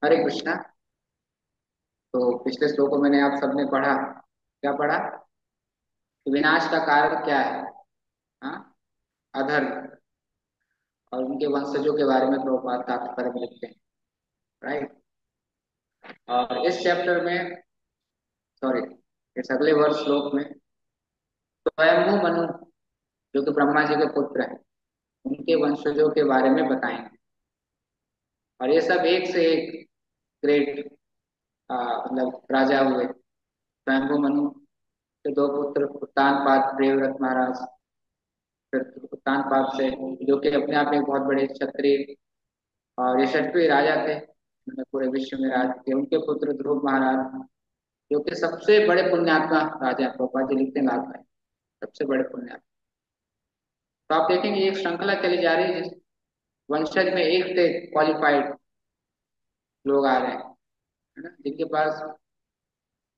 हरे कृष्णा। तो पिछले श्लोक को मैंने आप सबने पढ़ा। क्या पढ़ा कि विनाश का कारण क्या है? हाँ, अधर्म। और उनके वंशजों के बारे में प्रभुपाद तात्पर्य में लिखते हैं। राइट। और इस चैप्टर में, सॉरी, इस अगले वर्ष श्लोक में स्वयंभू मनु, जो कि ब्रह्मा जी के पुत्र हैं, उनके वंशजों के बारे में बताएंगे। और ये सब एक से एक ग्रेट मतलब राजा हुए। स्वयंभू मनु के दो पुत्र उत्तानपाद प्रियव्रत महाराज, फिर उत्तानपाद से, जो कि अपने आप में एक बहुत बड़े क्षत्रिय और यशस्वी राजा थे, उन्होंने पूरे विश्व में राज किया। उनके पुत्र ध्रुव महाराज, जो कि सबसे बड़े पुण्यात्मा राजा हैं। प्रभुपाद जी लिखते हैं लास्ट में, सबसे बड़े पुण्यात्मा। तो आप देखेंगे एक श्रृंखला चली जा रही है, जिस वंशज में एक से क्वालिफाइड लोग आ रहे हैं, है ना, जिनके पास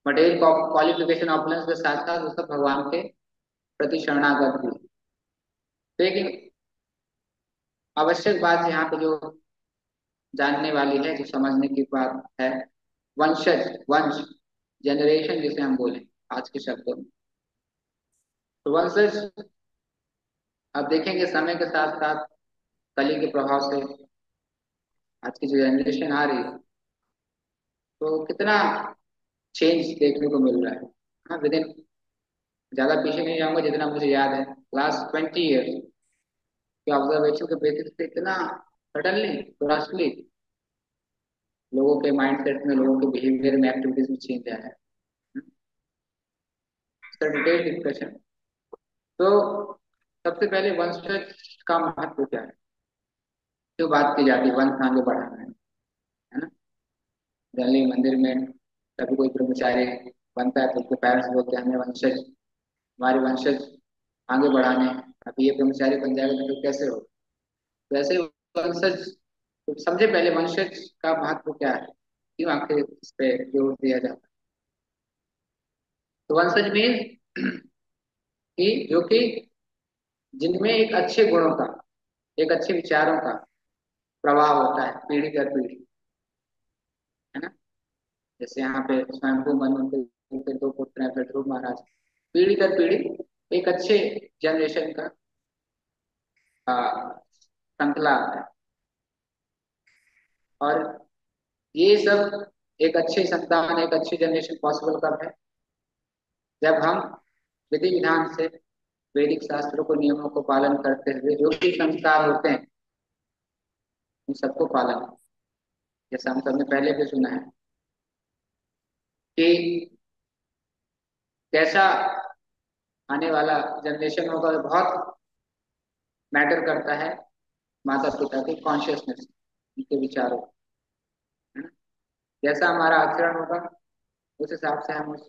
मटेरियल क्वालिफिकेशन ऑपुलेंस के साथ साथ वो सब भगवान के प्रति शरणागत भी। लेकिन आवश्यक बात यहाँ पे जो जानने वाली है, जो समझने की बात है, वंशज, वंश, जनरेशन जिसे हम बोले आज के शब्दों में। तो वंशज, अब देखेंगे समय के साथ साथ कली के प्रभाव से आज की जो जनरेशन आ रही है, तो कितना चेंज देखने को मिल रहा है। हाँ, विद इन, ज्यादा पीछे नहीं जाऊंगा, जितना मुझे याद है लास्ट 20 ईयर्स के ऑब्जर्वेशन के बेसिस पे इतना सडनली, ड्रास्टिकली लोगों के माइंडसेट में, लोगों के बिहेवियर में, एक्टिविटीज में चेंज आया है। Detail discussion. तो सबसे पहले वंशज का महत्व क्या है, क्यों बात की जाती है वंश आगे बढ़ाना है ना। जनरली मंदिर में कभी कोई ब्रह्मचारी बनता है तो उसके पेरेंट्स बोलते हैं हमें वंशज, हमारे वंशज आगे बढ़ाने हैं। अभी ये ब्रह्मचारी बन जाएगा तो फिर कैसे हो? तो ऐसे वंशज, तो समझे पहले वंशज का महत्व क्या है, क्यों आखिर इस पे जोर दिया जाता है। तो वंशज मीन कि जो कि जिनमें एक अच्छे गुणों का, एक अच्छे विचारों का प्रभाव होता है पीढ़ी दर पीढ़ी, है ना। जैसे यहाँ पे स्वयंभू मनु के दो पुत्र हैं, फिर ध्रुव महाराज, पीढ़ी दर पीढ़ी एक अच्छे जनरेशन का आ, श्रृंखला आता है। और ये सब एक अच्छे संतान, एक अच्छी जनरेशन पॉसिबल कब है? जब हम विधि विधान से वैदिक शास्त्रों को, नियमों को पालन करते हुए जो भी संस्कार होते हैं उन सबको पालन, जैसा हम सबने पहले भी सुना है कि कैसा आने वाला जनरेशन होगा, बहुत मैटर करता है माता पिता के कॉन्शियसनेस, उनके विचारों, है ना। जैसा हमारा आचरण होगा उस हिसाब से हम, उस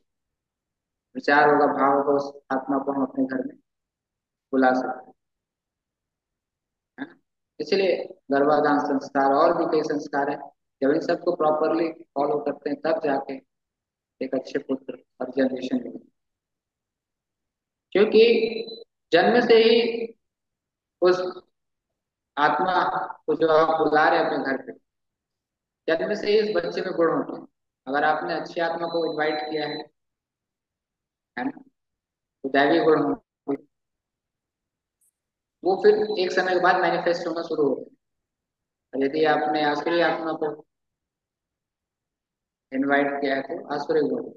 विचार होगा, भाव होगा, उस आत्मा को हम अपने घर में बुला सकते हैं, है ना। इसलिए गर्भाधान संस्कार और भी कई संस्कार हैं, जब इन सबको प्रॉपरली फॉलो करते हैं तब जाके एक अच्छे पुत्र और जनरेशन मिलती है। क्योंकि जन्म से ही उस आत्मा को जो आप बुला रहे हैं अपने घर पे, जन्म से ही उस बच्चे में गुण होते हैं। अगर आपने अच्छी आत्मा को इनवाइट किया है ना, तो दैवी गुण होंगे, वो फिर एक समय के बाद मैनिफेस्ट होना शुरू होते हैं। और यदि आपने आसुरी आत्मा को इनवाइट किया है तो आसुरी गुण,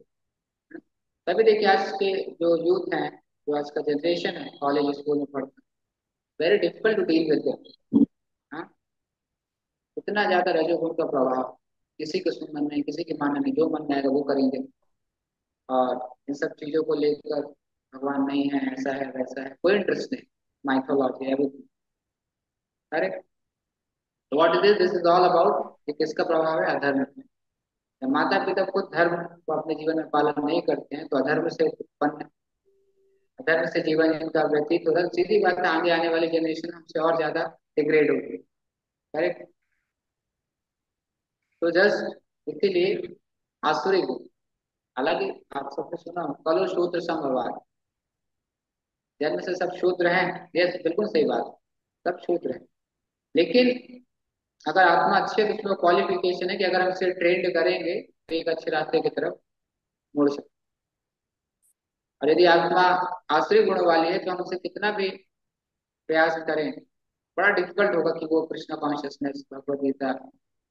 तभी देखिए आज के जो यूथ हैं, जो आज का जनरेशन है, कॉलेज स्कूल में पढ़ता है, very difficult to deal with them. हाँ, इतना ज्यादा रजोगुण का प्रभाव, किसी को सुनना नहीं, किसी की मानना नहीं, जो मन में आएगा वो करेंगे। और इन सब चीजों को लेकर भगवान नहीं है, ऐसा है वैसा है, कोई इंटरेस्ट नहीं, माइथोलॉजी एवरीथिंग। करेक्ट। तो what is this is all about, कि किसका प्रभाव है? अधर्म में। जब माता पिता खुद धर्म को अपने जीवन में पालन नहीं करते हैं तो अधर्म से उत्पन्न, अधर्म से जीवन इनका व्यतीत होता है, सीधी बात है आगे आने वाली जनरेशन हमसे और ज्यादा डिग्रेड होगी। करेक्ट। तो जस्ट इसीलिए आसुरी गुण, हालांकि आप सबने सुना हो, कलो शूद्र समवाद, जन्म से सब शूद्र हैं, यस बिल्कुल सही बात, सब शूद्र हैं। लेकिन अगर आत्मा अच्छी है तो उसमें क्वालिफिकेशन है कि अगर हम इसे ट्रेंड करेंगे तो एक अच्छे रास्ते की तरफ मुड़ सकते हैं। और यदि आत्मा आश्रय गुण वाली है तो हम उसे कितना भी प्रयास करें, बड़ा डिफिकल्ट होगा कि वो कृष्ण कॉन्शियसनेस, भगवद गीता,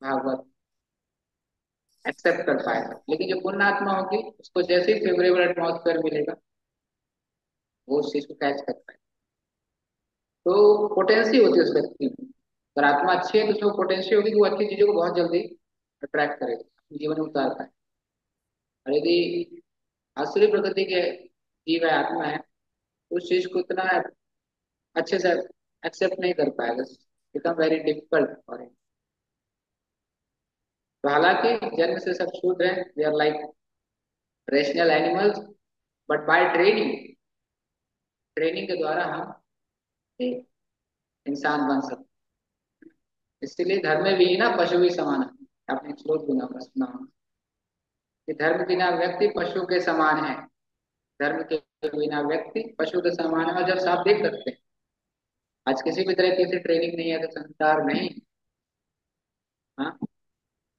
भागवत एक्सेप्ट कर पाएगा। लेकिन जो पुण्य आत्मा होगी उसको जैसे ही फेवरेबल एटमॉस्फेयर मिलेगा वो उस चीज को कैच कर पाएगा। तो पोटेंसी होती है उस व्यक्ति में। अगर आत्मा अच्छी है तो उसमें पोटेंशियल होगी कि वो अच्छी चीजों को बहुत जल्दी अट्रैक्ट करेगा, अपने जीवन में उतार पाए। और यदि आसुरी प्रकृति के जीव है, आत्मा है, तो उस चीज को इतना अच्छे से एक्सेप्ट नहीं कर पाएगा, become very difficult for him. तो हालांकि जन्म से सब शूद्र हैं, they are like rational animals, but by training, training के द्वारा हम एक इंसान बन सकते हैं। इसलिए धर्म में भी ना पशु भी समान है। आपने एक श्लोक सुना होगा कि धर्म बिना व्यक्ति पशु के समान है। धर्म के बिना व्यक्ति पशु के समान है। और जब आप देख सकते हैं आज किसी भी तरह की ट्रेनिंग नहीं है तो संसार नहीं। हाँ,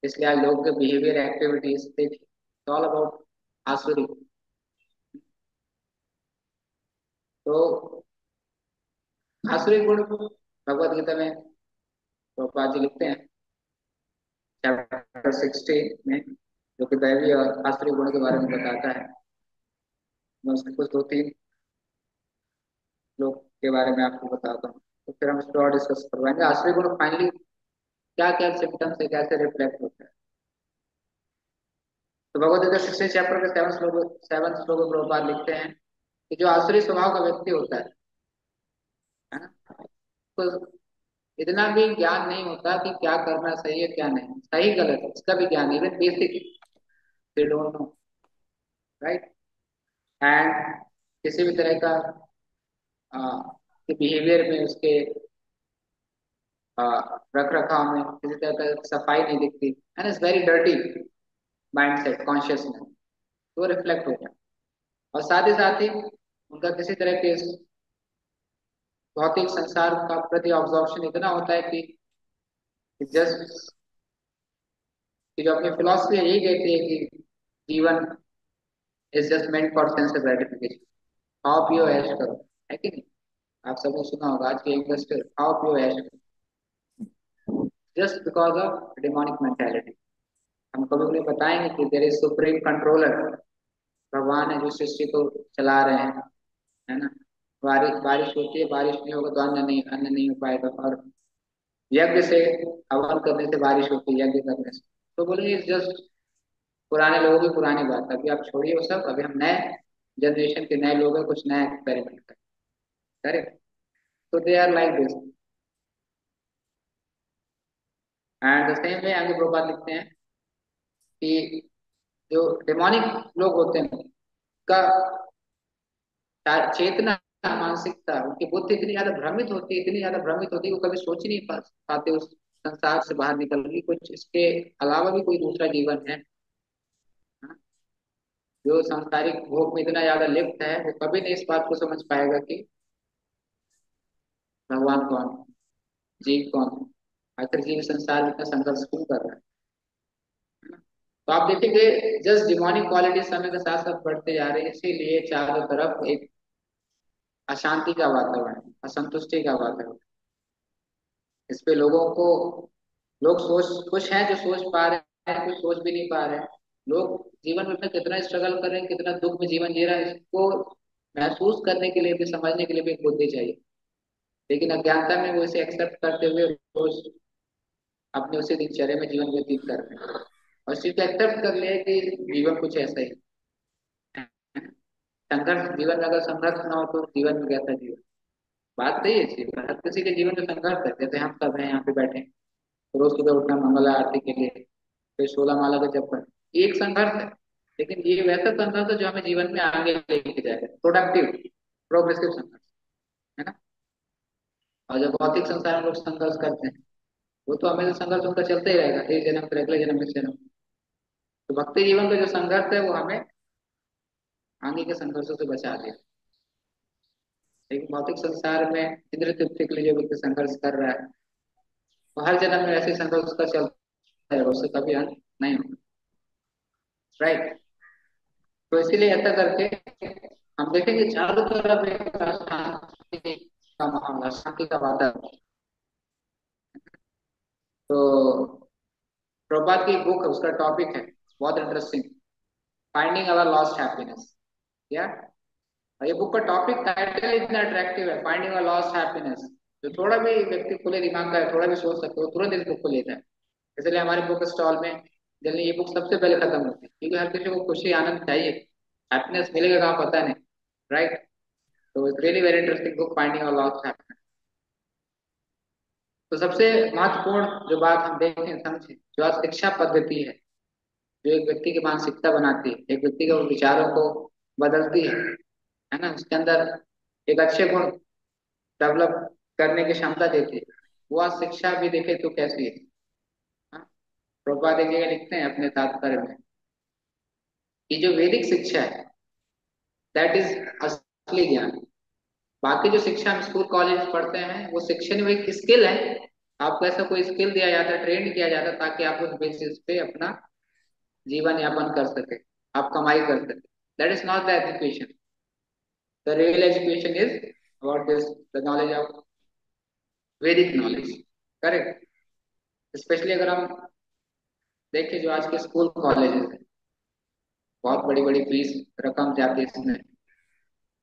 इसलिए आज लोगों के बिहेवियर एक्टिविटीज देखिए, ऑल अबाउट आसुरी। तो आसुरी गुण भगवत गीता में प्रभुपाद जी लिखते हैं चैप्टर 16 में, जो कि दैवी और आसुरी गुण के बारे में बताता है। मैं उसके कुछ दो तीन श्लोक के बारे में आपको बताता हूँ, तो फिर हम इस पर और डिस्कस करवाएंगे आसुरी गुण फाइनली क्या क्या सिम्टम्स है, कैसे रिफ्लेक्ट होता है। तो भगवत गीता 16 चैप्टर के 7 श्लोक में प्रभुपाद लिखते हैं कि जो आसुरी स्वभाव का व्यक्ति होता है ना, तो इतना भी ज्ञान नहीं होता कि क्या करना सही है क्या नहीं, सही गलत है इसका भी ज्ञान, even basic they don't know, right. And किसी भी तरह का बिहेवियर में, उसके रख रखाव में किसी तरह का सफाई नहीं दिखती, and it's very dirty mindset consciousness, वो रिफ्लेक्ट होता है। और साथ ही उनका किसी तरह के भौतिक संसार का प्रति ऑब्जॉर्प्शन इतना होता है कि जस्ट कि जो अपनी फिलोसफी यही कहती है कि जीवन is just meant for sense gratification. खाओ पियो ऐश करो, है कि नहीं। आप सबने सुना होगा आज के यंगस्टर खाओ पियो ऐश करो, just because of demonic mentality. हम कभी उन्हें बताएंगे कि देयर इज सुप्रीम कंट्रोलर, भगवान है जो सृष्टि को चला रहे हैं, है ना। बारिश बारिश होती है, बारिश नहीं होगा तो अन्न नहीं हो पाएगा। और यज्ञ से, हवन करने से बारिश होती है, यज्ञ करने से। तो बोलेंगे जस्ट पुराने लोगों की पुरानी बात है, अभी आप छोड़िए वो सब, अभी हम नए जनरेशन के नए लोग हैं, कुछ नया एक्सपेरिमेंट करें। करेक्ट। तो they are like this. And the same way आगे प्रोपाल लिखते हैं कि जो डेमोनिक लोग होते हैं का चेतना, मानसिकता, उनकी बुद्धि इतनी ज्यादा भ्रमित होती है, इतनी ज्यादा भ्रमित होती है, वो कभी सोच ही नहीं पाते उस संसार से बाहर निकल के कुछ इसके अलावा भी कोई दूसरा जीवन है। हाँ? जो सांसारिक भोग में इतना ज्यादा लिप्त है वो कभी नहीं इस बात को समझ पाएगा कि भगवान कौन है, जीव कौन है, आखिर जीव संसार में इतना संघर्ष क्यों कर रहा है ना? तो आप देखेंगे जस्ट डिमोनिक क्वालिटी समय के साथ साथ बढ़ते जा रहे हैं, इसीलिए चारों तरफ एक अशांति का वातावरण, असंतुष्टि का वातावरण। इस पे लोगों को, लोग सोच कुछ हैं जो सोच पा रहे हैं, कुछ सोच भी नहीं पा रहे हैं। लोग जीवन में अपना कितना स्ट्रगल कर रहे हैं, कितना दुख में जीवन जी रहा है, इसको महसूस करने के लिए भी, समझने के लिए भी एक बुद्धि चाहिए। लेकिन अज्ञानता में वो इसे एक्सेप्ट करते हुए रोज अपने उसी दिनचर्या में जीवन व्यतीत कर रहे हैं, और सिर्फ एक्सेप्ट कर लिया कि जीवन कुछ ऐसा ही है। संघर्ष, जीवन में अगर संघर्ष ना हो तो जीवन में कैसा जीवन। बात सही है जी, हर किसी के जीवन में संघर्ष है, जैसे हम सब हैं यहाँ पे बैठे हैं, रोज सुबह उठना मंगल आरती के लिए, फिर 16 माला का जप करना, ये एक संघर्ष है। लेकिन ये वैसा संघर्ष है जो हमें जीवन में आगे लेके जाएगा, प्रोडक्टिव, प्रोग्रेसिव संघर्ष, है ना। और जब भौतिक संसार में लोग संघर्ष करते हैं, वो तो हमेशा संघर्ष उनका चलते ही रहेगा, एक जन्म फिर अगले जन्म, इस जन्म। तो भक्ति जीवन का जो संघर्ष है वो हमें आगे के संघर्षों से बचा दे। लेकिन भौतिक संसार में इंद्र तृप्ति के लिए जो व्यक्ति संघर्ष कर रहा है, तो हर जन्म में ऐसे संघर्ष उसका चलता है, उससे कभी अंत नहीं होगा। राइट। तो इसीलिए ऐसा करके हम देखेंगे चारों तरफ एक शांति का माहौल है, शांति का वातावरण। तो प्रभुपाद की बुक है, उसका टॉपिक है बहुत इंटरेस्टिंग, फाइंडिंग अवर लॉस्ट हैप्पीनेस। या और ये बुक का टॉपिक टाइटल इतना अट्रैक्टिव है, फाइंडिंग अवर लॉस्ट हैप्पीनेस। जो थोड़ा भी व्यक्ति खुले दिमाग का है, थोड़ा भी सोच सकते हो, तुरंत इस बुक को लेता है। इसलिए हमारे बुक स्टॉल में जल्दी ये बुक सबसे पहले खत्म होती है, क्योंकि हर किसी को खुशी आनंद चाहिए। हैप्पीनेस मिलेगा कहाँ पता नहीं। राइट। तो it's really very interesting book, finding our lost happiness. तो सबसे महत्वपूर्ण जो बात हम देखें समझें, जो आज शिक्षा पद्धति है, जो एक व्यक्ति की मानसिकता बनाती है, एक व्यक्ति के विचारों को बदलती है ना, उसके अंदर एक अच्छे गुण डेवलप करने की क्षमता देती है, वो आज शिक्षा भी देखे तो कैसी है। हाँ? प्रभुपाद एक जगह लिखते हैं अपने तात्पर्य में कि जो वैदिक शिक्षा है दैट इज असली ज्ञान। बाकी जो शिक्षा हम स्कूल कॉलेज पढ़ते हैं वो शिक्षण में एक स्किल है। आपको ऐसा कोई स्किल दिया जाता है, ट्रेन किया जाता है, ताकि आप उस बेसिस पे अपना जीवन यापन कर सके, आप कमाई कर सके। That is not the education. The real education is about this, the knowledge of वैदिक नॉलेज। करेक्ट। स्पेशली अगर हम देखें जो आज के स्कूल कॉलेजेस हैं, बहुत बड़ी बड़ी फीस रकम जाती है इसमें,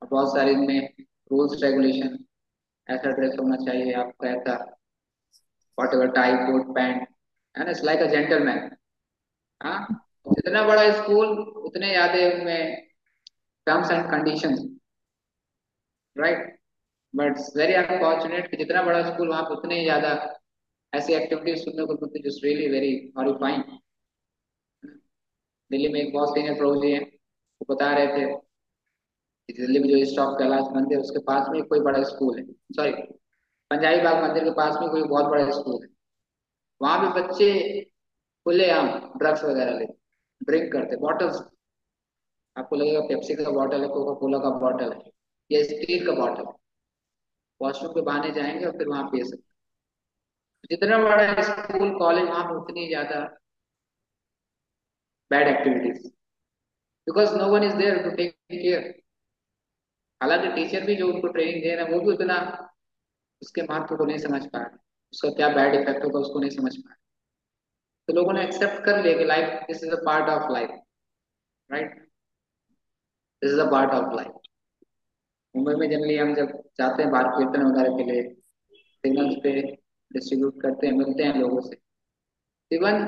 और बहुत सारे इनमें रूल्स रेगुलेशन, ऐसा ड्रेस होना चाहिए आपका, ऐसा whatever tie coat pant, है ना, इट्स लाइक अ जेंटलमैन। हाँ। जितना बड़ा स्कूल उतने ज्यादा उनमें terms and conditions. Right. But very unfortunate कि जितना बड़ा स्कूल वहाँ पे उतने ही ज्यादा ऐसी एक्टिविटीज सुनने को मिलती है जो रियली वेरी हॉरिफाइंग। दिल्ली में एक बहुत सीनियर प्रभु जी हैं, वो बता रहे थे कि दिल्ली में जो स्टॉप कैलाश मंदिर है, उसके पास में कोई बड़ा स्कूल है, सॉरी, पंजाबी बाग मंदिर के पास में कोई बहुत बड़ा स्कूल है। वहां पे बच्चे खुलेआम ड्रग्स वगैरह लेते, ड्रिंक करते, बॉटल्स। आपको लगेगा पेप्सी का बॉटल है, कोका कोला का बॉटल है, या स्टील का बॉटल है। वॉशरूम के बहाने जाएंगे और फिर वहां पी सकते। जितना बड़ा स्कूल कॉलेज वहां पे उतनी ज्यादा bad activities, because no one is there to take care. हालांकि टीचर भी जो उनको ट्रेनिंग दे रहे हैं वो भी उतना उसके महत्व को नहीं समझ पा रहे, उसका क्या बैड इफेक्ट होगा उसको नहीं समझ पा रहे। तो लोगों ने एक्सेप्ट कर लिया कि life this is a part of life. Right. This is a part of life. Mumbai में जनरली हम जब जाते हैं बाहर कीर्तन वगैरह के लिए, सिग्नल्स पे डिस्ट्रीब्यूट करते हैं, मिलते हैं लोगों से, इवन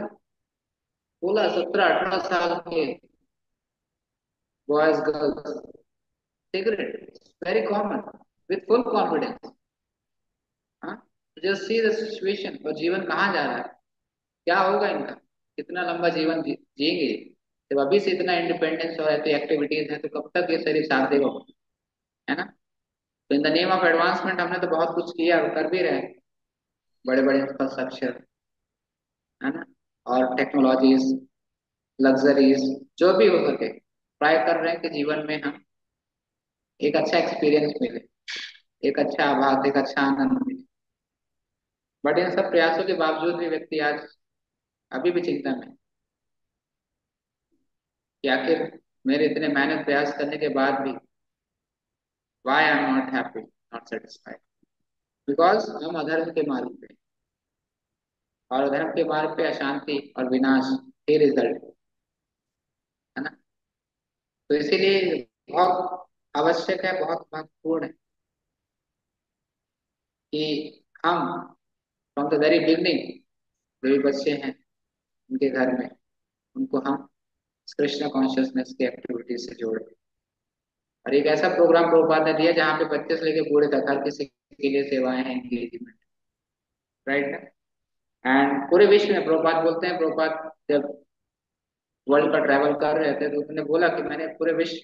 16 17 18 साल के boys girls, cigarette very common, with full confidence. हाँ। जस्ट सी द सिचुएशन, और जीवन कहाँ जा रहा है, क्या होगा इनका, कितना लंबा जीवन जिएंगे जब अभी से इतना इंडिपेंडेंस और ऐसी एक्टिविटीज है, तो कब तक ये शरीर साथ देगा। है ना। तो in the name of advancement हमने तो बहुत कुछ किया और कर भी रहे हैं, बड़े बड़े इंफ्रास्ट्रक्चर, है ना, और टेक्नोलॉजीज, लग्जरीज, जो भी हो सके ट्राई कर रहे हैं कि जीवन में हम एक अच्छा एक्सपीरियंस मिले, एक अच्छा आभास, एक अच्छा आनंद मिले। बट इन सब प्रयासों के बावजूद भी व्यक्ति आज अभी भी चिंता में है कि आखिर मेरे इतने मेहनत प्रयास करने के बाद भी why I am not happy, not satisfied, because हम अधर्म के मार्ग पे हैं, और अधर्म के मार्ग पे अशांति और विनाश ही रिजल्ट है ना। तो इसीलिए बहुत आवश्यक है, बहुत महत्वपूर्ण है कि हम फ्रॉम द वेरी बिगनिंग, जो भी बच्चे हैं उनके घर में, उनको हम कृष्ण कॉन्शियसनेस की एक्टिविटीज से जोड़ें। और एक ऐसा प्रोग्राम प्रभुपाद ने दिया जहाँ पे बच्चे से लेकर बूढ़े तक हर किसी के लिए सेवाएं हैं, एंगेजमेंट। राइट। एंड पूरे विश्व में प्रभुपाद बोलते हैं, प्रभुपाद जब वर्ल्ड का ट्रैवल कर रहे थे तो उन्होंने बोला कि मैंने पूरे विश्व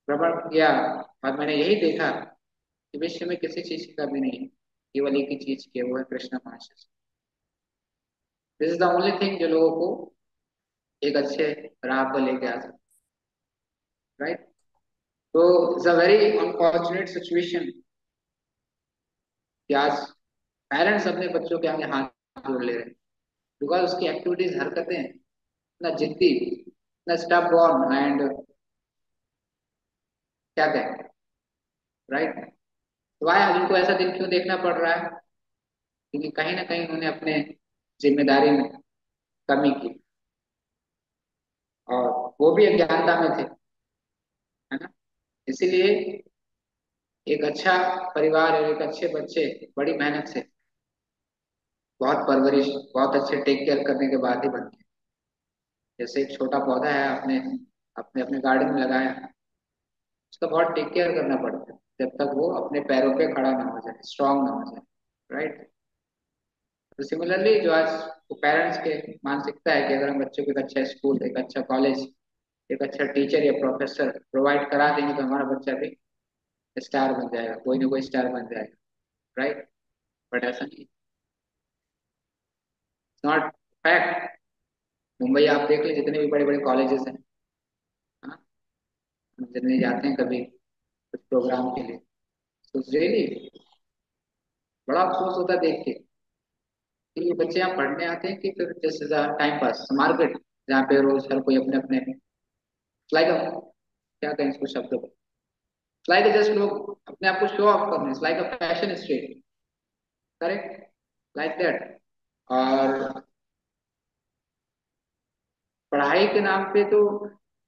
भ्रमण किया और मैंने यही देखा कि विश्व में किसी चीज की कमी नहीं है, केवल एक ही चीज की है, वो है Krishna conscious. This is the only thing जो लोगों को एक अच्छे राह पर लेके आ सकता। राइट। तो it's a very unfortunate situation कि आज पेरेंट्स अपने बच्चों के आगे हाथ जोड़ ले रहे हैं, बिकॉज उसकी एक्टिविटीज, हरकतें इतना जिद्दी, इतना स्टब ऑन एंड क्या कहें, राइट। तो वाई उनको ऐसा दिन क्यों देखना पड़ रहा है? क्योंकि कहीं ना कहीं उन्होंने अपने जिम्मेदारी में कमी की, और वो भी अज्ञानता में थे, है ना। इसीलिए एक अच्छा परिवार और एक अच्छे बच्चे बड़ी मेहनत से, बहुत परवरिश, बहुत अच्छे टेक केयर करने के बाद ही बनते हैं। जैसे एक छोटा पौधा है, आपने अपने अपने गार्डन में लगाया, उसका बहुत टेक केयर करना पड़ता है जब तक वो अपने पैरों पे खड़ा ना हो जाए, स्ट्रांग ना हो जाए, राइट। तो सिमिलरली जो आज पेरेंट्स के मानसिकता है कि अगर हम बच्चों को एक अच्छा स्कूल, एक अच्छा कॉलेज, एक अच्छा टीचर या प्रोफेसर प्रोवाइड करा देंगे तो हमारा बच्चा भी स्टार बन जाएगा, कोई ना कोई स्टार बन जाएगा, राइट। बट ऐसा नहीं, नॉट फैक्ट। मुंबई आप देख लीजिए, जितने भी बड़े बड़े कॉलेजेस हैं, हाँ, हम जितने जाते हैं कभी कुछ प्रोग्राम के लिए, तो रियली बड़ा अफसोस होता है देख के कि ये बच्चे यहाँ पढ़ने आते हैं कि फिर जैसे टाइम पास मार्केट, जहाँ पे रोज हर कोई अपने अपने लाइक, क्या कहें इसको शब्दों को, लाइक जस्ट लोग अपने आप को शो ऑफ करने, like a fashion street, correct, like that. और पढ़ाई के नाम पे तो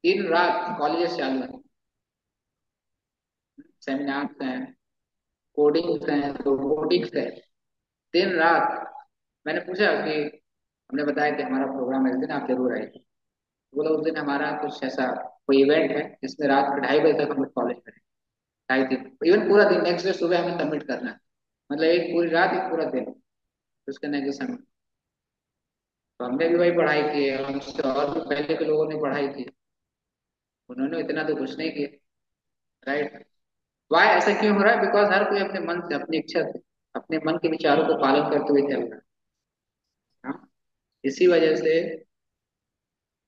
दिन रात कॉलेजेस चालू है, सेमिनार्स हैं, कोडिंग्स हैं, रोबोटिक्स है, दिन रात। मैंने पूछा कि, हमने बताया कि हमारा प्रोग्राम है इस दिन, आप जरूर आइए। बोला उस दिन हमारा कुछ ऐसा कोई इवेंट है जिसमें रात के 2:30 बजे तक हम लोग कॉलेज में रहें, 2:30 दिन, इवन पूरा दिन, नेक्स्ट डे सुबह हमें सबमिट करना है, मतलब एक पूरी रात, एक पूरा दिन, उसके नेक्स्ट डे सबमिट। तो हमने भी वही पढ़ाई की है, हमसे और भी पहले के लोगों ने पढ़ाई की, उन्होंने इतना तो कुछ नहीं किया, राइट। वाई ऐसा क्यों हो रहा है? बिकॉज हर कोई अपने मन से, अपनी इच्छा से, अपने मन के विचारों को पालन करते हुए चल रहा है, हाँ? इसी वजह से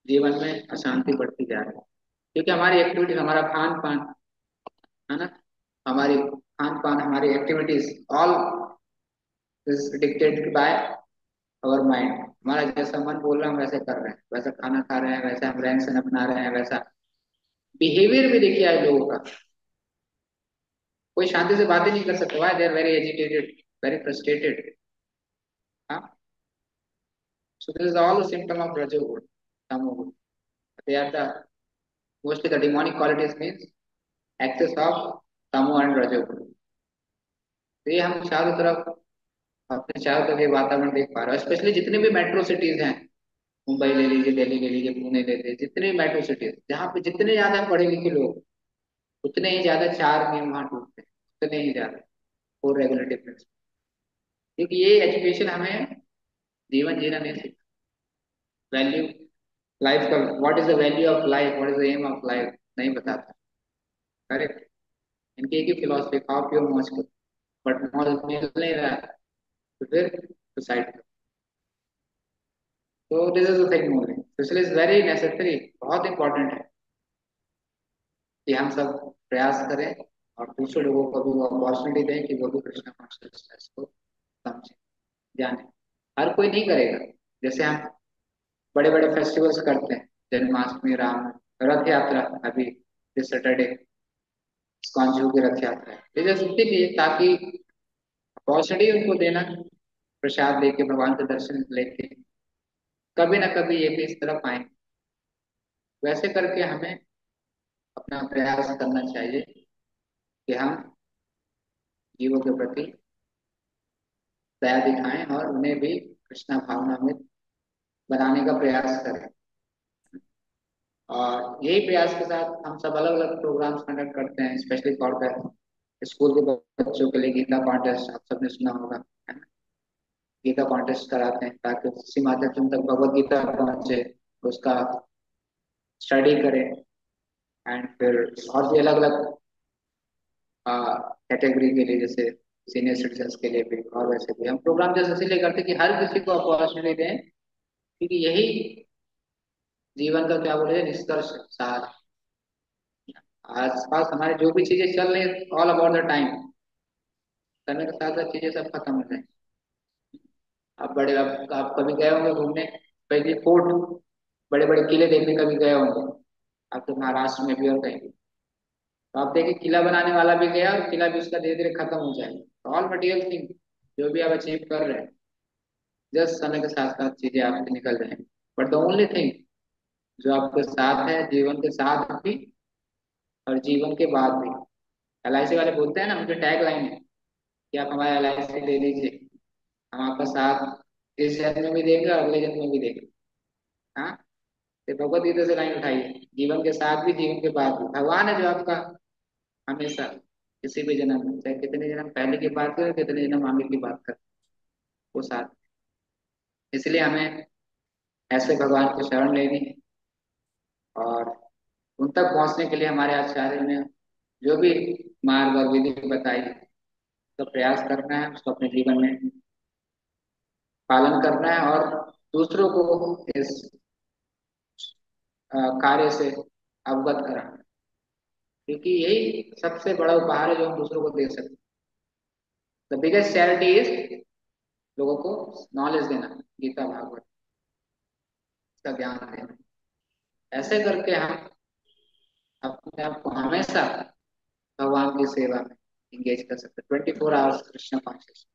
जीवन में अशांति बढ़ती जा रही है, क्योंकि हमारी एक्टिविटी, हमारा खान पान, है ना, हमारी खान पान, हमारी activities, all is dictated by our mind. हमारा जैसा मन बोल रहा है हम वैसे कर रहे हैं, वैसा खाना खा रहे हैं, वैसा हम रहन सहन अपना रहे हैं, वैसा बिहेवियर भी देखिए आज लोगों का, कोई शांति से बातें नहीं कर सकता, why they are very agitated, very frustrated, हाँ। So this is all symptom of rajoguna, tamoguna. They are the mostly the demonic qualities means excess of tamo and rajoguna. तो ये हम चारों तरफ, अपने चारों तरफ ये वातावरण देख पा रहे हैं, स्पेशली जितने भी मेट्रो सिटीज हैं, मुंबई ले लीजिए, दिल्ली ले लीजिए, पुणे ले लीजिए, जितने भी मेट्रो सिटीज जहाँ पे जितने ज्यादा पढ़े लिखे लोग, उतने ही ज्यादा चार नियम वहां टूटते हैं, उतने ही ज्यादा फोर रेगुलेटरी प्रिंसिपल। क्योंकि ये एजुकेशन हमें जीवन जीना नहीं सिखाता, वैल्यू लाइफ का, what is the value of life, what is the aim of life नहीं बताता, करेक्ट। इनकी एक ही फिलोसफी, खाओ पियो मौज करो, बट मौज मिल नहीं रहा है, तो फिर सुसाइड करो। तो this is the thing only, इसलिए इज वेरी नेसेसरी, बहुत इंपॉर्टेंट है कि हम सब प्रयास करें और दूसरे लोगों को भी वो अपॉर्चुनिटी दें कि वो भी कृष्णा कॉन्शियसनेस को समझें, जाने। हर कोई नहीं करेगा, जैसे हम बड़े बड़े फेस्टिवल्स करते हैं, जन्माष्टमी, राम, रथ यात्रा, अभी दिस सैटरडे कांजू की रथ यात्रा है, ये जस्ट इसलिए ताकि अपॉर्चुनिटी उनको देना, प्रसाद लेके, भगवान के दर्शन लेके, कभी ना कभी ये भी इस तरफ आए। वैसे करके हमें अपना प्रयास करना चाहिए कि हम जीवों के प्रति दया दिखाएं और उन्हें भी कृष्णा भावना में बनाने का प्रयास करें। और यही प्रयास के साथ हम सब अलग अलग प्रोग्राम्स कंडक्ट करते हैं, स्पेशली तौर पर स्कूल के बच्चों के लिए गीता कॉन्टेस्ट, आप सबने सुना होगा, है ना। गीता कॉन्टेस्ट कराते हैं ताकि उसी माध्यम से उन तक भगवत गीता पहुंचे, उसका स्टडी करें, एंड फिर और भी अलग अलग कैटेगरी के लिए, जैसे सीनियर सिटीजन्स के लिए भी, और वैसे भी हम प्रोग्राम जैसे इसलिए करते हैं कि हर किसी को अपॉर्चुनिटी दें, क्योंकि यही जीवन का, क्या बोले, निष्कर्ष सार। आसपास हमारे जो भी चीजें चल रही है, ऑल अबाउट द टाइम, समय के साथ साथ चीजें सब खत्म हो जाए, आप कभी गए होंगे घूमने, पहले फोर्ट, बड़े बड़े किले देखने कभी गए होंगे, आप तो महाराष्ट्र में भी और कहीं भी। तो आप देखिए किला बनाने वाला भी गया और किला भी उसका धीरे धीरे खत्म हो जाएगा। ऑल मटेरियल थिंग जो भी आप अचीव कर रहे हैं, जस्ट समय के साथ साथ चीजें आपसे निकल जाएंगी। बट द ओनली थिंग जो आपके साथ है जीवन के साथ भी और जीवन के बाद भी, एलआईसी वाले बोलते हैं ना, उनके टैग लाइन है कि आप हमारा एलआईसी ले लीजिए, हम आपका साथ इस जन्म में भी देंगे और अगले जन्म में भी देंगे। हाँ, तो भगवत गीता से लाइन उठाइए, जीवन के साथ भी जीवन के बाद भी भगवान है जो आपका हमेशा, किसी भी जन्म में, चाहे कितने जन्म पहले की बात करें कितने जन्म आगे की बात करें, वो साथ। इसलिए हमें ऐसे भगवान को शरण लेनी है और उन तक पहुंचने के लिए हमारे आचार्य ने जो भी मार्ग और विधि बताई तो प्रयास करना है, उसको अपने जीवन में पालन करना है और दूसरों को इस कार्य से अवगत कराना, क्योंकि यही सबसे बड़ा उपहार है जो हम दूसरों को दे सकते हैं। द बिगेस्ट चैरिटी इज लोगों को नॉलेज देना, गीता भागवत का ज्ञान देना। ऐसे करके हम अपने आप को हमेशा भगवान की सेवा में इंगेज कर सकते हैं, 24 आवर्स कृष्ण कॉन्शियस।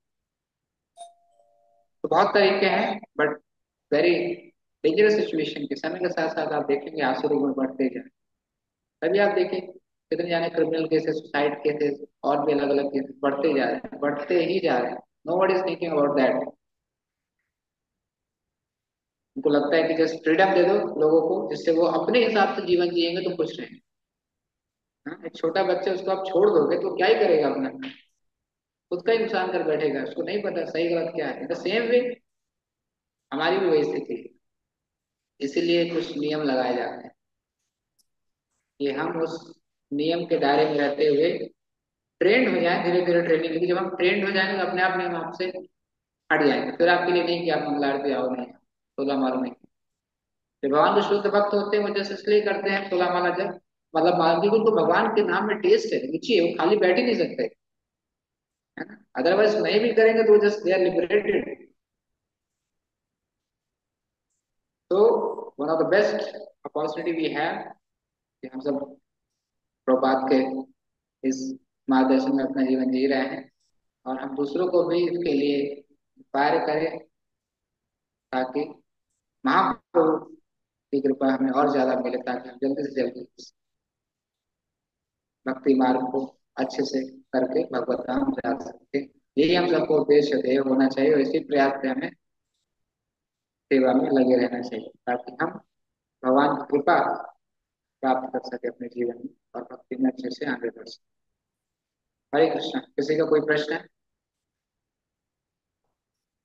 तो बहुत तरीके हैं बट वेरी डेंजरस सिचुएशन के समय के साथ साथ आप देखेंगे आंसू में बढ़ते जाए। तभी आप देखें कितने जाने क्रिमिनल केसेस, सुसाइड केसेस और भी अलग अलग केसेस बढ़ते जा रहे हैं, बढ़ते ही जा रहे हैं। Nobody is thinking about that. उनको लगता है कि जस्ट फ्रीडम दे दो लोगों को जिससे वो अपने हिसाब से जीवन जिएंगे तो खुश रहेंगे। हाँ, एक छोटा बच्चा उसको आप छोड़ दोगे तो क्या ही करेगा, अपना खुद का ही नुकसान कर बैठेगा, उसको नहीं पता सही गलत क्या है। द सेम वे हमारी भी वही स्थिति है। इसीलिए कुछ नियम लगाए जाते हैं कि हम उस नियम के दायरे में रहते हुए ट्रेंड हो जाए, धीरे धीरे ट्रेनिंग, लेकिन जब हम ट्रेंड हो जाएंगे तो अपने आप नियम आपसे हट जाएंगे, फिर आपके लिए नहीं कि आप मंगला आरती आओ, नहीं 16 माला नहीं। जो भगवान के शुद्ध भक्त होते हैं वो जैसे इसलिए करते हैं 16 माला जब, मतलब मान क्योंकि उनको भगवान के नाम में टेस्ट है, रुचि है, वो खाली बैठ ही नहीं सकते, है ना। अदरवाइज नहीं भी करेंगे तो जस्ट दे आर लिबरेटेड। तो one of the best opportunity we have कि हम सब प्रभुपाद के इस मार्गदर्शन में अपना जीवन जी रहे हैं और हम दूसरों को भी इसके लिए कार्य करें ताकि महाप्रभु की कृपा हमें और ज्यादा मिले, ताकि हम जल्दी से जल्दी इस भक्ति मार्ग को अच्छे से करके भगवत धाम जा सके। यही हम सबको उद्देश्य ध्येय होना चाहिए और इसी प्रयास से हमें सेवा में लगे रहना चाहिए ताकि हम भगवान की कृपा प्राप्त कर सके अपने जीवन में और भक्ति में अच्छे से आगे बढ़ सके। हरे कृष्णा। किसी का कोई प्रश्न है?